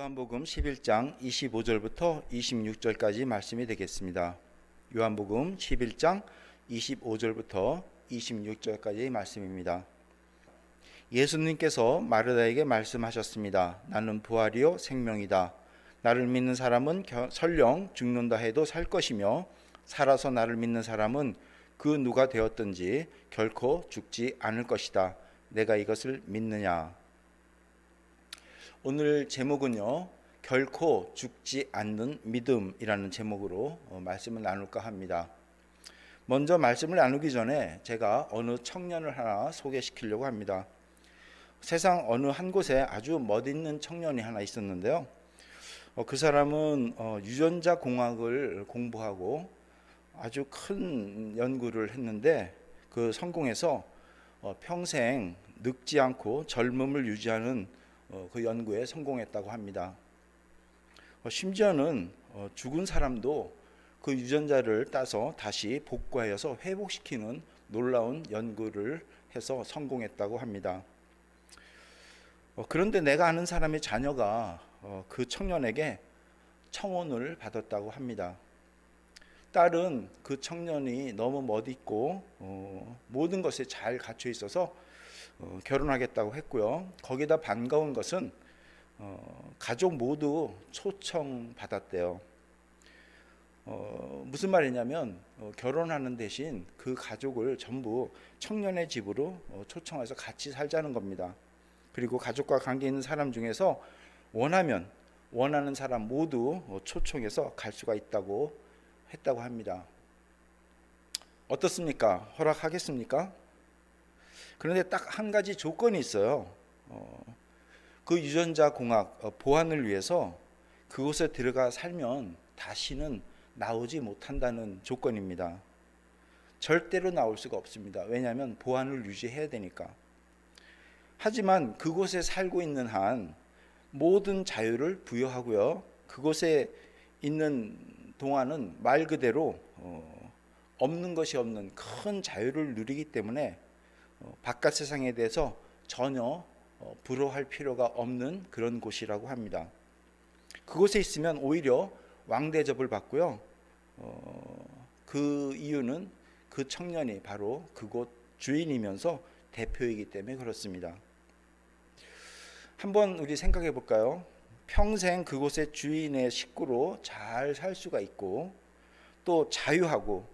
요한복음 11장 25절부터 26절까지 말씀이 되겠습니다. 요한복음 11장 25절부터 26절까지 말씀입니다. 예수님께서 마르다에게 말씀하셨습니다. 나는 부활이요 생명이다. 나를 믿는 사람은 설령 죽는다 해도 살 것이며 살아서 나를 믿는 사람은 그 누가 되었든지 결코 죽지 않을 것이다. 내가 이것을 믿느냐? 오늘 제목은요, 결코 죽지 않는 믿음이라는 제목으로 말씀을 나눌까 합니다. 먼저 말씀을 나누기 전에 제가 어느 청년을 하나 소개시키려고 합니다. 세상 어느 한 곳에 아주 멋있는 청년이 하나 있었는데요. 그 사람은 유전자 공학을 공부하고 아주 큰 연구를 했는데 그 성공해서 평생 늙지 않고 젊음을 유지하는 그 연구에 성공했다고 합니다. 심지어는 죽은 사람도 그 유전자를 따서 다시 복구하여서 회복시키는 놀라운 연구를 해서 성공했다고 합니다. 그런데 내가 아는 사람의 자녀가 그 청년에게 청혼을 받았다고 합니다. 딸은 그 청년이 너무 멋있고 모든 것에 잘 갖춰 있어서 결혼하겠다고 했고요. 거기다 반가운 것은 가족 모두 초청받았대요. 무슨 말이냐면 결혼하는 대신 그 가족을 전부 청년의 집으로 초청해서 같이 살자는 겁니다. 그리고 가족과 관계 있는 사람 중에서 원하는 사람 모두 초청해서 갈 수가 있다고 했다고 합니다. 어떻습니까? 허락하겠습니까? 그런데 딱 한 가지 조건이 있어요. 그 유전자 공학 보안을 위해서 그곳에 들어가 살면 다시는 나오지 못한다는 조건입니다. 절대로 나올 수가 없습니다. 왜냐하면 보안을 유지해야 되니까. 하지만 그곳에 살고 있는 한 모든 자유를 부여하고요. 그곳에 있는 동안은 말 그대로 없는 것이 없는 큰 자유를 누리기 때문에 바깥 세상에 대해서 전혀 부러워할 필요가 없는 그런 곳이라고 합니다. 그곳에 있으면 오히려 왕대접을 받고요. 그 이유는 그 청년이 바로 그곳 주인이면서 대표이기 때문에 그렇습니다. 한번 우리 생각해 볼까요? 평생 그곳의 주인의 식구로 잘 살 수가 있고 또 자유하고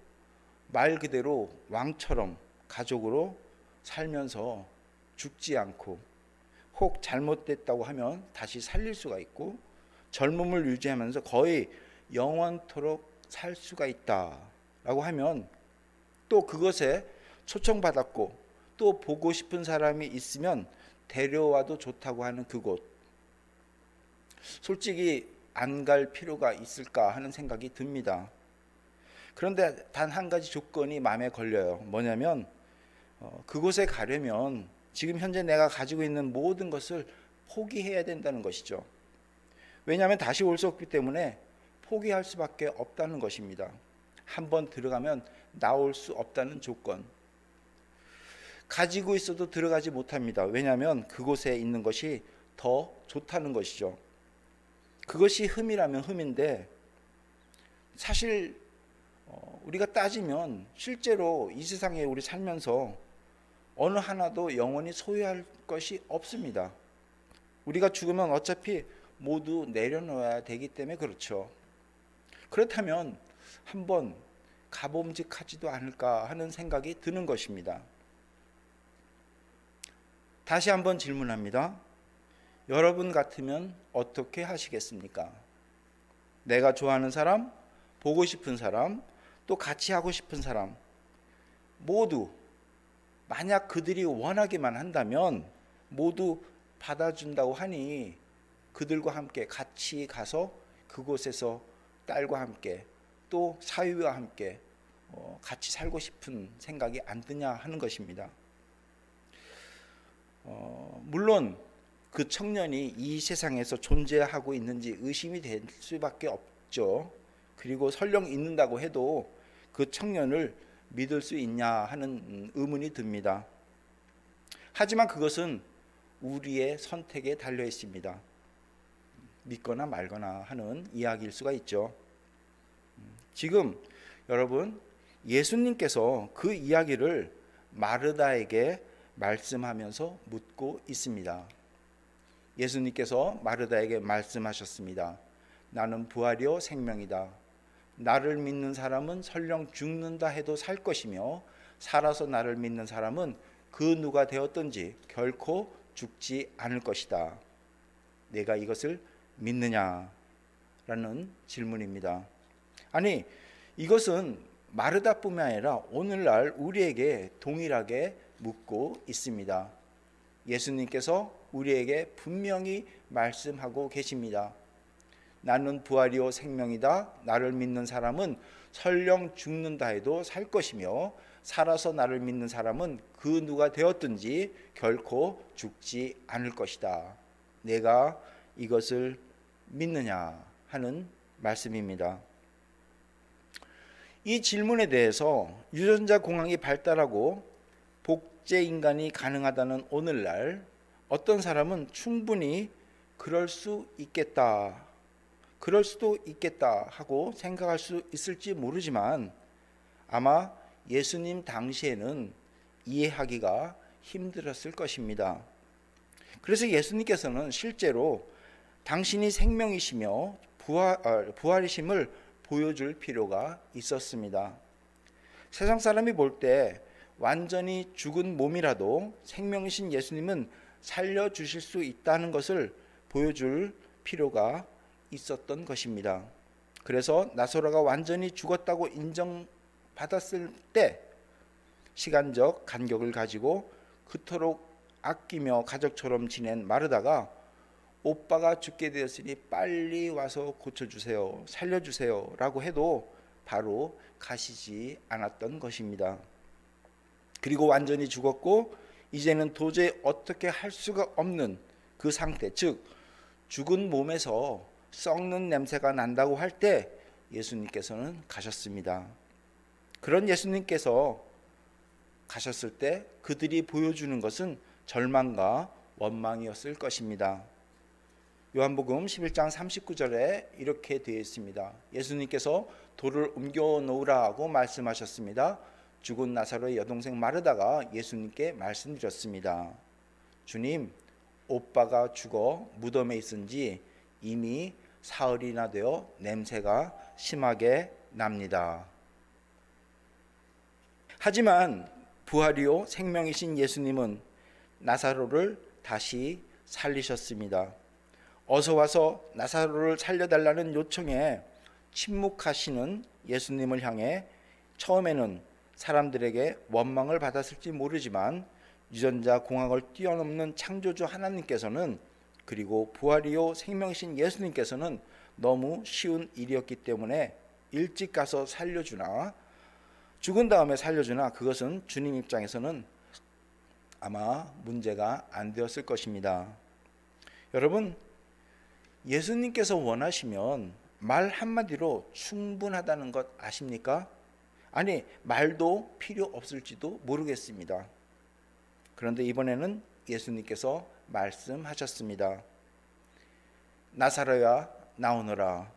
말 그대로 왕처럼 가족으로 살면서 죽지 않고 혹 잘못됐다고 하면 다시 살릴 수가 있고 젊음을 유지하면서 거의 영원토록 살 수가 있다라고 하면 또 그것에 초청받았고 또 보고 싶은 사람이 있으면 데려와도 좋다고 하는 그곳, 솔직히 안 갈 필요가 있을까 하는 생각이 듭니다. 그런데 단 한 가지 조건이 마음에 걸려요. 뭐냐면 그곳에 가려면 지금 현재 내가 가지고 있는 모든 것을 포기해야 된다는 것이죠. 왜냐하면 다시 올 수 없기 때문에 포기할 수밖에 없다는 것입니다. 한번 들어가면 나올 수 없다는 조건. 가지고 있어도 들어가지 못합니다. 왜냐하면 그곳에 있는 것이 더 좋다는 것이죠. 그것이 흠이라면 흠인데 사실 우리가 따지면 실제로 이 세상에 우리 살면서 어느 하나도 영원히 소유할 것이 없습니다. 우리가 죽으면 어차피 모두 내려놓아야 되기 때문에 그렇죠. 그렇다면 한번 가봄직하지도 않을까 하는 생각이 드는 것입니다. 다시 한번 질문합니다. 여러분 같으면 어떻게 하시겠습니까? 내가 좋아하는 사람, 보고 싶은 사람, 또 같이 하고 싶은 사람 모두 만약 그들이 원하기만 한다면 모두 받아준다고 하니 그들과 함께 같이 가서 그곳에서 딸과 함께 또 사위와 함께 같이 살고 싶은 생각이 안 드냐 하는 것입니다. 물론 그 청년이 이 세상에서 존재하고 있는지 의심이 될 수밖에 없죠. 그리고 설령 있는다고 해도 그 청년을 믿을 수 있냐 하는 의문이 듭니다. 하지만 그것은 우리의 선택에 달려 있습니다. 믿거나 말거나 하는 이야기일 수가 있죠. 지금 여러분, 예수님께서 그 이야기를 마르다에게 말씀하면서 묻고 있습니다. 예수님께서 마르다에게 말씀하셨습니다. 나는 부활이요 생명이다. 나를 믿는 사람은 설령 죽는다 해도 살 것이며 살아서 나를 믿는 사람은 그 누가 되었든지 결코 죽지 않을 것이다. 내가 이것을 믿느냐? 라는 질문입니다. 아니, 이것은 마르다뿐만 아니라 오늘날 우리에게 동일하게 묻고 있습니다. 예수님께서 우리에게 분명히 말씀하고 계십니다. 나는 부활이요 생명이다. 나를 믿는 사람은 설령 죽는다 해도 살 것이며 살아서 나를 믿는 사람은 그 누가 되었든지 결코 죽지 않을 것이다. 내가 이것을 믿느냐 하는 말씀입니다. 이 질문에 대해서 유전자 공학이 발달하고 복제 인간이 가능하다는 오늘날 어떤 사람은 충분히 그럴 수 있겠다, 그럴 수도 있겠다 하고 생각할 수 있을지 모르지만 아마 예수님 당시에는 이해하기가 힘들었을 것입니다. 그래서 예수님께서는 실제로 당신이 생명이시며 부활이심을 보여줄 필요가 있었습니다. 세상 사람이 볼 때 완전히 죽은 몸이라도 생명이신 예수님은 살려주실 수 있다는 것을 보여줄 필요가 있었던 것입니다. 그래서 나사로가 완전히 죽었다고 인정받았을 때 시간적 간격을 가지고 그토록 아끼며 가족처럼 지낸 마르다가 오빠가 죽게 되었으니 빨리 와서 고쳐주세요, 살려주세요 라고 해도 바로 가시지 않았던 것입니다. 그리고 완전히 죽었고 이제는 도저히 어떻게 할 수가 없는 그 상태, 즉 죽은 몸에서 썩는 냄새가 난다고 할 때 예수님께서는 가셨습니다. 그런 예수님께서 가셨을 때 그들이 보여주는 것은 절망과 원망이었을 것입니다. 요한복음 11장 39절에 이렇게 되어 있습니다. 예수님께서 돌을 옮겨 놓으라고 말씀하셨습니다. 죽은 나사로의 여동생 마르다가 예수님께 말씀드렸습니다. 주님, 오빠가 죽어 무덤에 있은 지 이미 사흘이나 되어 냄새가 심하게 납니다. 하지만 부활이요 생명이신 예수님은 나사로를 다시 살리셨습니다. 어서 와서 나사로를 살려달라는 요청에 침묵하시는 예수님을 향해 처음에는 사람들에게 원망을 받았을지 모르지만 유전자 공학을 뛰어넘는 창조주 하나님께서는 그리고 부활이요 생명이신 예수님께서는 너무 쉬운 일이었기 때문에 일찍 가서 살려주나 죽은 다음에 살려주나 그것은 주님 입장에서는 아마 문제가 안 되었을 것입니다. 여러분, 예수님께서 원하시면 말 한마디로 충분하다는 것 아십니까? 아니, 말도 필요 없을지도 모르겠습니다. 그런데 이번에는 예수님께서 말씀하셨습니다. 나사로야 나오너라.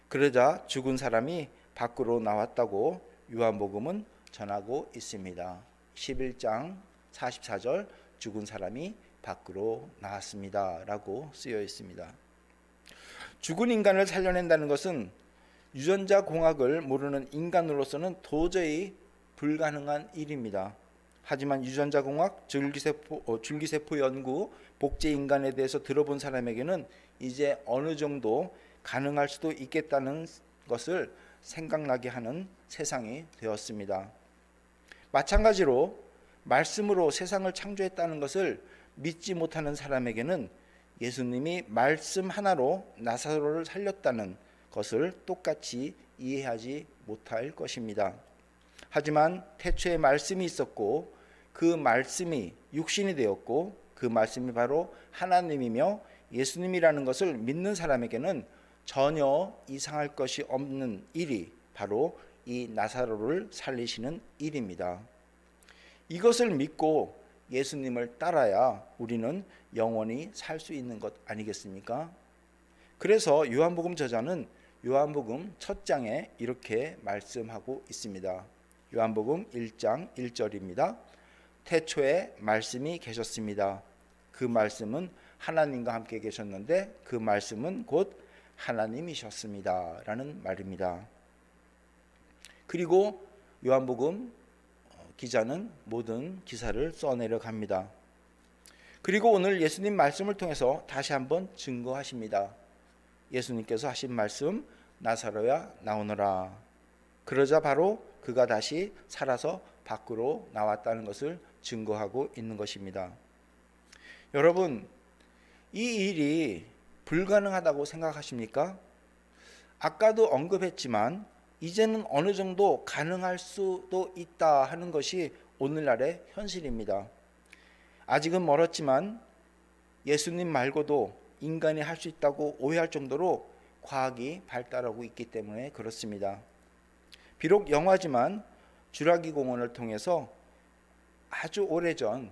그러자 죽은 사람이 밖으로 나왔다고 요한복음은 전하고 있습니다. 11장 44절 죽은 사람이 밖으로 나왔습니다 라고 쓰여 있습니다. 죽은 인간을 살려낸다는 것은 유전자 공학을 모르는 인간으로서는 도저히 불가능한 일입니다. 하지만 유전자 공학, 줄기세포 연구, 복제 인간에 대해서 들어본 사람에게는 이제 어느 정도 가능할 수도 있겠다는 것을 생각나게 하는 세상이 되었습니다. 마찬가지로 말씀으로 세상을 창조했다는 것을 믿지 못하는 사람에게는 예수님이 말씀 하나로 나사로를 살렸다는 것을 똑같이 이해하지 못할 것입니다. 하지만 태초에 말씀이 있었고 그 말씀이 육신이 되었고 그 말씀이 바로 하나님이며 예수님이라는 것을 믿는 사람에게는 전혀 이상할 것이 없는 일이 바로 이 나사로를 살리시는 일입니다. 이것을 믿고 예수님을 따라야 우리는 영원히 살 수 있는 것 아니겠습니까? 그래서 요한복음 저자는 요한복음 첫 장에 이렇게 말씀하고 있습니다. 요한복음 1장 1절입니다. 태초에 말씀이 계셨습니다. 그 말씀은 하나님과 함께 계셨는데 그 말씀은 곧 하나님이셨습니다. 라는 말입니다. 그리고 요한복음 기자는 모든 기사를 써내려 갑니다. 그리고 오늘 예수님 말씀을 통해서 다시 한번 증거하십니다. 예수님께서 하신 말씀, 나사로야 나오너라. 그러자 바로 그가 다시 살아서 밖으로 나왔다는 것을 증거하고 있는 것입니다. 여러분, 이 일이 불가능하다고 생각하십니까? 아까도 언급했지만 이제는 어느 정도 가능할 수도 있다 하는 것이 오늘날의 현실입니다. 아직은 멀었지만 예수님 말고도 인간이 할 수 있다고 오해할 정도로 과학이 발달하고 있기 때문에 그렇습니다. 비록 영화지만 주라기 공원을 통해서 아주 오래전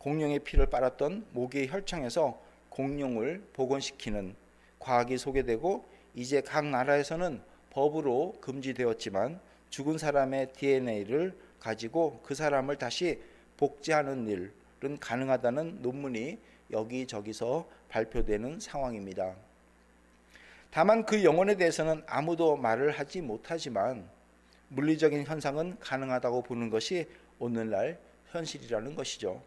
공룡의 피를 빨았던 모기의 혈청에서 공룡을 복원시키는 과학이 소개되고 이제 각 나라에서는 법으로 금지되었지만 죽은 사람의 DNA를 가지고 그 사람을 다시 복제하는 일은 가능하다는 논문이 여기저기서 발표되는 상황입니다. 다만 그 영혼에 대해서는 아무도 말을 하지 못하지만 물리적인 현상은 가능하다고 보는 것이 오늘날 현실이라는 것이죠.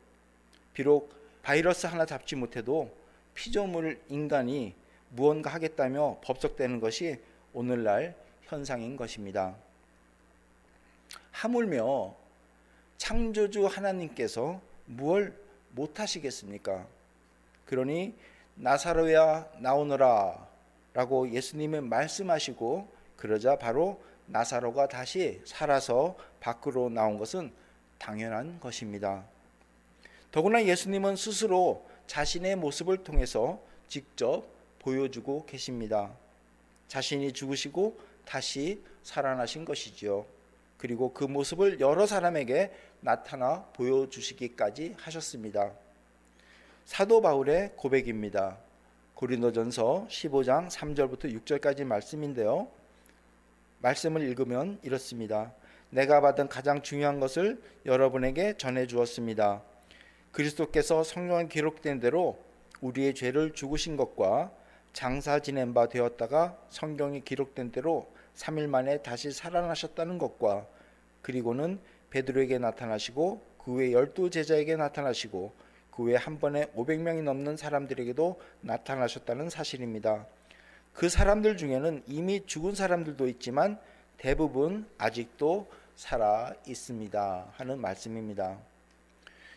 비록 바이러스 하나 잡지 못해도 피조물 인간이 무언가 하겠다며 법석되는 것이 오늘날 현상인 것입니다. 하물며 창조주 하나님께서 무엇을 못하시겠습니까? 그러니 나사로야 나오너라 라고 예수님은 말씀하시고 그러자 바로 나사로가 다시 살아서 밖으로 나온 것은 당연한 것입니다. 더구나 예수님은 스스로 자신의 모습을 통해서 직접 보여주고 계십니다. 자신이 죽으시고 다시 살아나신 것이지요. 그리고 그 모습을 여러 사람에게 나타나 보여주시기까지 하셨습니다. 사도 바울의 고백입니다. 고린도전서 15장 3절부터 6절까지 말씀인데요. 말씀을 읽으면 이렇습니다. 내가 받은 가장 중요한 것을 여러분에게 전해 주었습니다. 그리스도께서 성경에 기록된 대로 우리의 죄를 죽으신 것과 장사 지낸 바 되었다가 성경에 기록된 대로 3일 만에 다시 살아나셨다는 것과 그리고는 베드로에게 나타나시고 그 외 12제자에게 나타나시고 그 외 한 번에 500명이 넘는 사람들에게도 나타나셨다는 사실입니다. 그 사람들 중에는 이미 죽은 사람들도 있지만 대부분 아직도 살아 있습니다 하는 말씀입니다.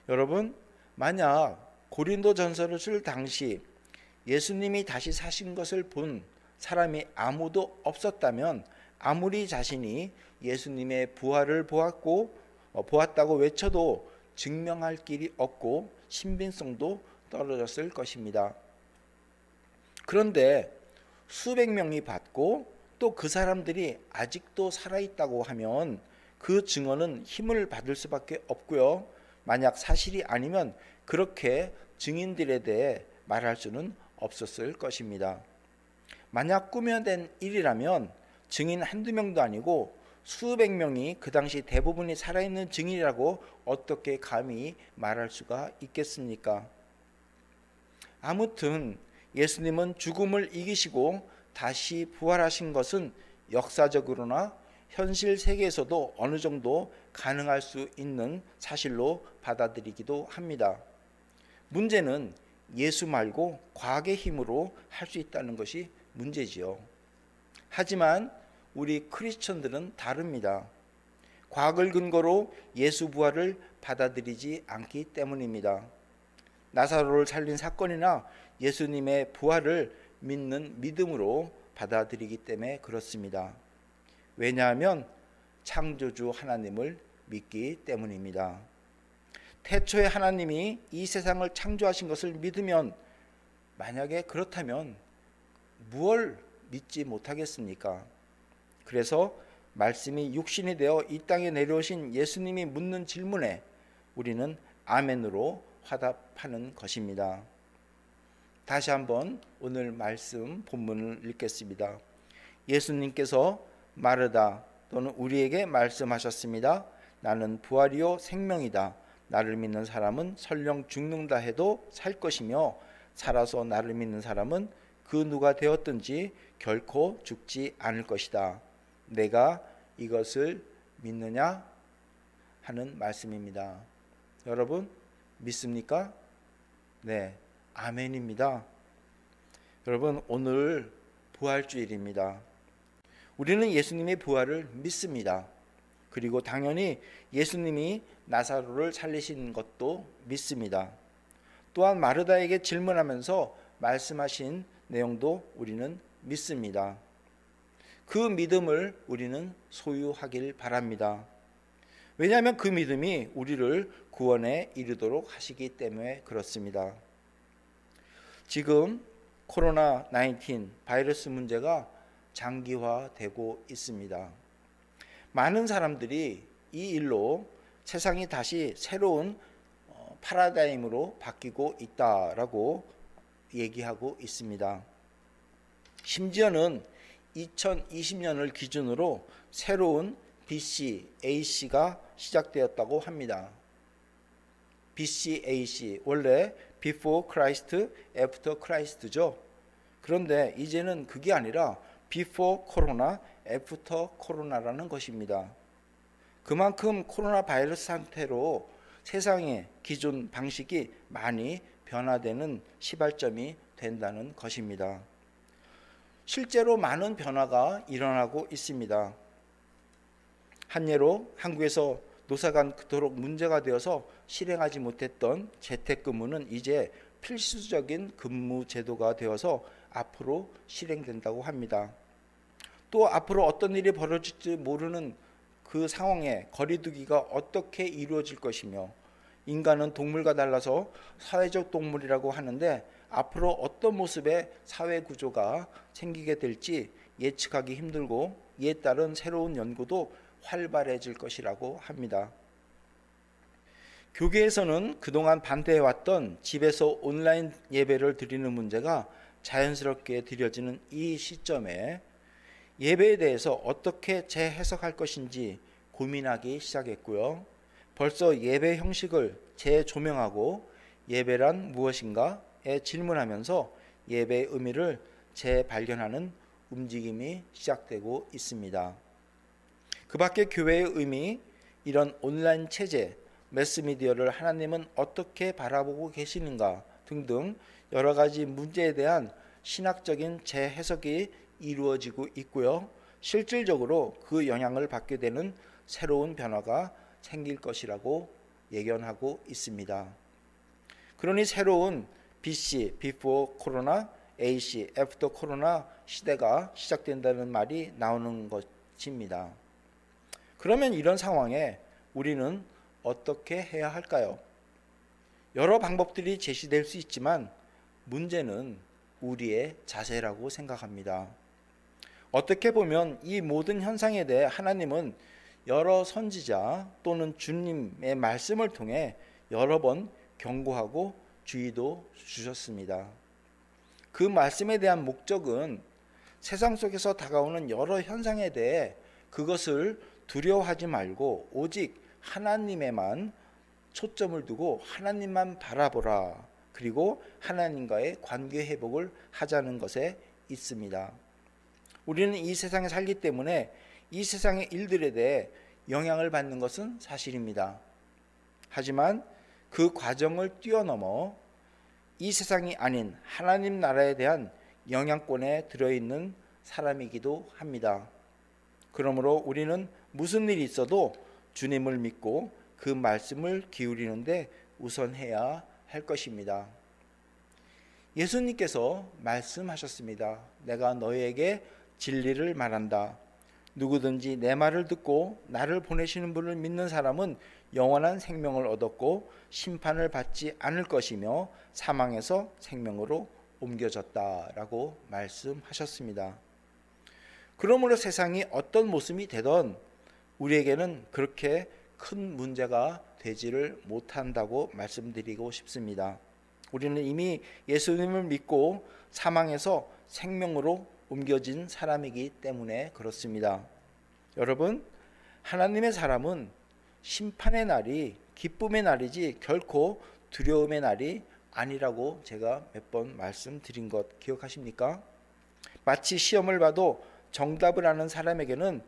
여러분, 만약 고린도전서를 쓸 당시 예수님이 다시 사신 것을 본 사람이 아무도 없었다면 아무리 자신이 예수님의 부활을 보았다고 외쳐도 증명할 길이 없고 신빙성도 떨어졌을 것입니다. 그런데 수백 명이 봤고 또 그 사람들이 아직도 살아있다고 하면 그 증언은 힘을 받을 수밖에 없고요. 만약 사실이 아니면 그렇게 증인들에 대해 말할 수는 없었을 것입니다. 만약 꾸며낸 일이라면 증인 한두 명도 아니고 수백 명이 그 당시 대부분이 살아있는 증인이라고 어떻게 감히 말할 수가 있겠습니까? 아무튼 예수님은 죽음을 이기시고 다시 부활하신 것은 역사적으로나 현실 세계에서도 어느 정도 가능할 수 있는 사실로 받아들이기도 합니다. 문제는 예수 말고 과학의 힘으로 할 수 있다는 것이 문제지요. 하지만 우리 크리스천들은 다릅니다. 과학을 근거로 예수 부활을 받아들이지 않기 때문입니다. 나사로를 살린 사건이나 예수님의 부활을 믿는 믿음으로 받아들이기 때문에 그렇습니다. 왜냐하면 창조주 하나님을 믿기 때문입니다. 태초에 하나님이 이 세상을 창조하신 것을 믿으면 만약에 그렇다면 무엇을 믿지 못하겠습니까? 그래서 말씀이 육신이 되어 이 땅에 내려오신 예수님이 묻는 질문에 우리는 아멘으로 화답하는 것입니다. 다시 한번 오늘 말씀 본문을 읽겠습니다. 예수님께서 마르다 또는 우리에게 말씀하셨습니다. 나는 부활이요 생명이다. 나를 믿는 사람은 설령 죽는다 해도 살 것이며 살아서 나를 믿는 사람은 그 누가 되었든지 결코 죽지 않을 것이다. 내가 이것을 믿느냐 하는 말씀입니다. 여러분 믿습니까? 네, 아멘입니다. 여러분 오늘 부활주일입니다. 우리는 예수님의 부활을 믿습니다. 그리고 당연히 예수님이 나사로를 살리신 것도 믿습니다. 또한 마르다에게 질문하면서 말씀하신 내용도 우리는 믿습니다. 그 믿음을 우리는 소유하길 바랍니다. 왜냐하면 그 믿음이 우리를 구원에 이르도록 하시기 때문에 그렇습니다. 지금 코로나19 바이러스 문제가 장기화되고 있습니다. 많은 사람들이 이 일로 세상이 다시 새로운 파라다임으로 바뀌고 있다라고 얘기하고 있습니다. 심지어는 2020년을 기준으로 새로운 BC, AC가 시작되었다고 합니다. BC, AC 원래 Before Christ, After Christ죠. 그런데 이제는 그게 아니라 Before Corona, After Corona라는 것입니다. 그만큼 코로나 바이러스 상태로 세상의 기존 방식이 많이 변화되는 시발점이 된다는 것입니다. 실제로 많은 변화가 일어나고 있습니다. 한 예로 한국에서 노사간 그토록 문제가 되어서 실행하지 못했던 재택근무는 이제 필수적인 근무 제도가 되어서 앞으로 실행된다고 합니다. 또 앞으로 어떤 일이 벌어질지 모르는 그 상황에 거리두기가 어떻게 이루어질 것이며 인간은 동물과 달라서 사회적 동물이라고 하는데 앞으로 어떤 모습의 사회 구조가 생기게 될지 예측하기 힘들고 이에 따른 새로운 연구도 활발해질 것이라고 합니다. 교계에서는 그동안 반대해왔던 집에서 온라인 예배를 드리는 문제가 자연스럽게 드려지는 이 시점에 예배에 대해서 어떻게 재해석할 것인지 고민하기 시작했고요. 벌써 예배 형식을 재조명하고 예배란 무엇인가에 질문하면서 예배의 의미를 재발견하는 움직임이 시작되고 있습니다. 그 밖에 교회의 의미, 이런 온라인 체제, 매스미디어를 하나님은 어떻게 바라보고 계시는가 등등 여러 가지 문제에 대한 신학적인 재해석이 이루어지고 있고요. 실질적으로 그 영향을 받게 되는 새로운 변화가 생길 것이라고 예견하고 있습니다. 그러니 새로운 BC, Before Corona, AC, After Corona 시대가 시작된다는 말이 나오는 것입니다. 그러면 이런 상황에 우리는 어떻게 해야 할까요? 여러 방법들이 제시될 수 있지만 문제는 우리의 자세라고 생각합니다. 어떻게 보면 이 모든 현상에 대해 하나님은 여러 선지자 또는 주님의 말씀을 통해 여러 번 경고하고 주의도 주셨습니다. 그 말씀에 대한 목적은 세상 속에서 다가오는 여러 현상에 대해 그것을 두려워하지 말고 오직 하나님에만 초점을 두고 하나님만 바라보라. 그리고 하나님과의 관계 회복을 하자는 것에 있습니다. 우리는 이 세상에 살기 때문에 이 세상의 일들에 대해 영향을 받는 것은 사실입니다. 하지만 그 과정을 뛰어넘어 이 세상이 아닌 하나님 나라에 대한 영향권에 들어있는 사람이기도 합니다. 그러므로 우리는 무슨 일이 있어도 주님을 믿고 그 말씀을 기울이는데 우선해야 할 것입니다. 예수님께서 말씀하셨습니다. 내가 너희에게 진리를 말한다. 누구든지 내 말을 듣고 나를 보내시는 분을 믿는 사람은 영원한 생명을 얻었고 심판을 받지 않을 것이며 사망에서 생명으로 옮겨졌다라고 말씀하셨습니다. 그러므로 세상이 어떤 모습이 되던 우리에게는 그렇게 큰 문제가 되지를 못한다고 말씀드리고 싶습니다. 우리는 이미 예수님을 믿고 사망에서 생명으로 옮겨진 사람이기 때문에 그렇습니다. 여러분, 하나님의 사람은 심판의 날이 기쁨의 날이지 결코 두려움의 날이 아니라고 제가 몇 번 말씀드린 것 기억하십니까? 마치 시험을 봐도 정답을 아는 사람에게는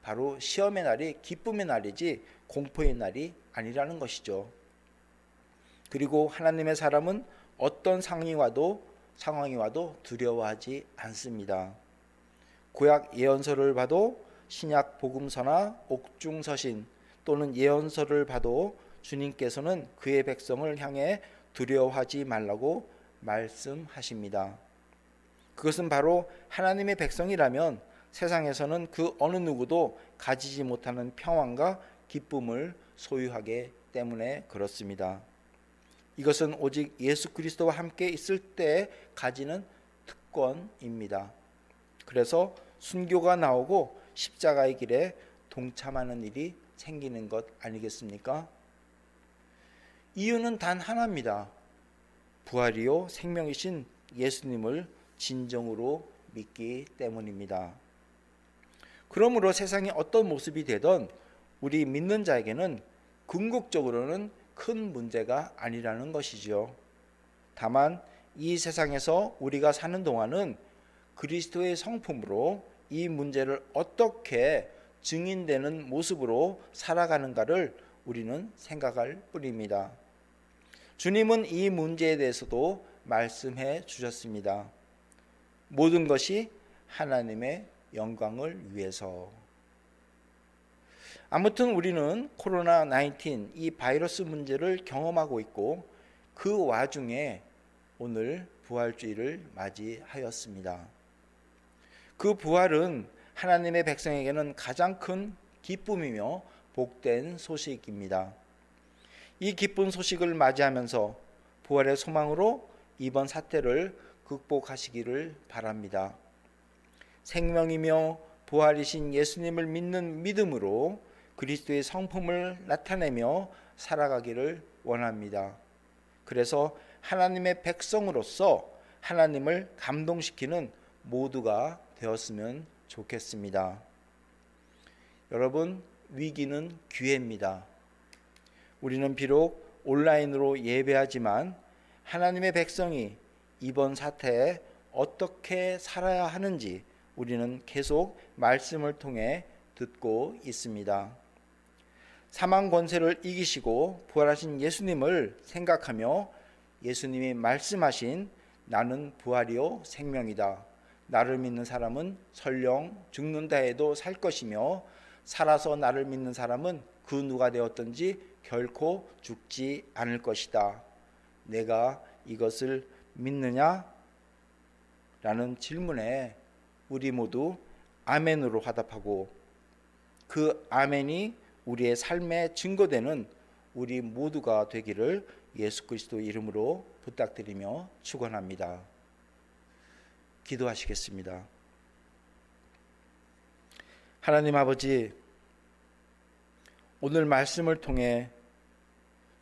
바로 시험의 날이 기쁨의 날이지 공포의 날이 아니라는 것이죠. 그리고 하나님의 사람은 어떤 상황이 와도 두려워하지 않습니다. 구약 예언서를 봐도 신약 복음서나 옥중서신 또는 예언서를 봐도 주님께서는 그의 백성을 향해 두려워하지 말라고 말씀하십니다. 그것은 바로 하나님의 백성이라면 세상에서는 그 어느 누구도 가지지 못하는 평안과 기쁨을 소유하기 때문에 그렇습니다. 이것은 오직 예수 그리스도와 함께 있을 때 가지는 특권입니다. 그래서 순교가 나오고 십자가의 길에 동참하는 일이 생기는 것 아니겠습니까? 이유는 단 하나입니다. 부활이요 생명이신 예수님을 진정으로 믿기 때문입니다. 그러므로 세상이 어떤 모습이 되던 우리 믿는 자에게는 궁극적으로는 큰 문제가 아니라는 것이죠. 다만 이 세상에서 우리가 사는 동안은 그리스도의 성품으로 이 문제를 어떻게 증인되는 모습으로 살아가는가를 우리는 생각할 뿐입니다. 주님은 이 문제에 대해서도 말씀해 주셨습니다. 모든 것이 하나님의 영광을 위해서. 아무튼 우리는 코로나19 이 바이러스 문제를 경험하고 있고 그 와중에 오늘 부활주의를 맞이하였습니다. 그 부활은 하나님의 백성에게는 가장 큰 기쁨이며 복된 소식입니다. 이 기쁜 소식을 맞이하면서 부활의 소망으로 이번 사태를 극복하시기를 바랍니다. 생명이며 부활이신 예수님을 믿는 믿음으로 그리스도의 성품을 나타내며 살아가기를 원합니다. 그래서 하나님의 백성으로서 하나님을 감동시키는 모두가 되었으면 좋겠습니다. 여러분, 위기는 기회입니다. 우리는 비록 온라인으로 예배하지만 하나님의 백성이 이번 사태에 어떻게 살아야 하는지 우리는 계속 말씀을 통해 듣고 있습니다. 사망 권세를 이기시고 부활하신 예수님을 생각하며 예수님이 말씀하신 나는 부활이요 생명이다. 나를 믿는 사람은 설령 죽는다 해도 살 것이며 살아서 나를 믿는 사람은 그 누가 되었든지 결코 죽지 않을 것이다. 내가 이것을 믿느냐? 라는 질문에 우리 모두 아멘으로 화답하고 그 아멘이 우리의 삶에 증거되는 우리 모두가 되기를 예수 그리스도 이름으로 부탁드리며 축원합니다. 기도하시겠습니다. 하나님 아버지, 오늘 말씀을 통해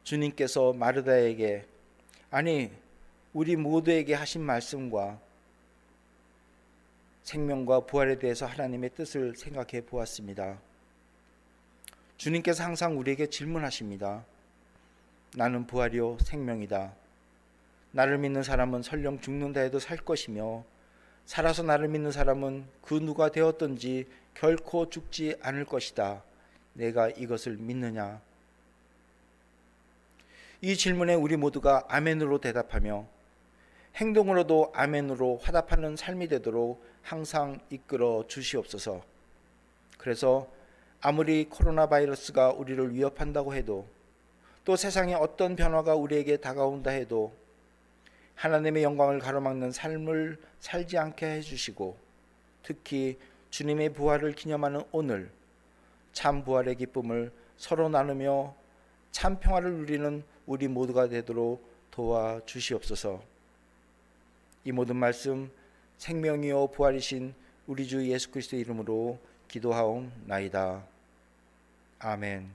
주님께서 마르다에게, 아니 우리 모두에게 하신 말씀과 생명과 부활에 대해서 하나님의 뜻을 생각해 보았습니다. 주님께서 항상 우리에게 질문하십니다. 나는 부활이요 생명이다. 나를 믿는 사람은 설령 죽는다 해도 살 것이며 살아서 나를 믿는 사람은 그 누가 되었든지 결코 죽지 않을 것이다. 내가 이것을 믿느냐? 이 질문에 우리 모두가 아멘으로 대답하며 행동으로도 아멘으로 화답하는 삶이 되도록 항상 이끌어 주시옵소서. 그래서 아무리 코로나 바이러스가 우리를 위협한다고 해도 또 세상에 어떤 변화가 우리에게 다가온다 해도 하나님의 영광을 가로막는 삶을 살지 않게 해주시고 특히 주님의 부활을 기념하는 오늘 참 부활의 기쁨을 서로 나누며 참 평화를 누리는 우리 모두가 되도록 도와주시옵소서. 이 모든 말씀 생명이요 부활이신 우리 주 예수 그리스도의 이름으로 기도하옵나이다. 아멘.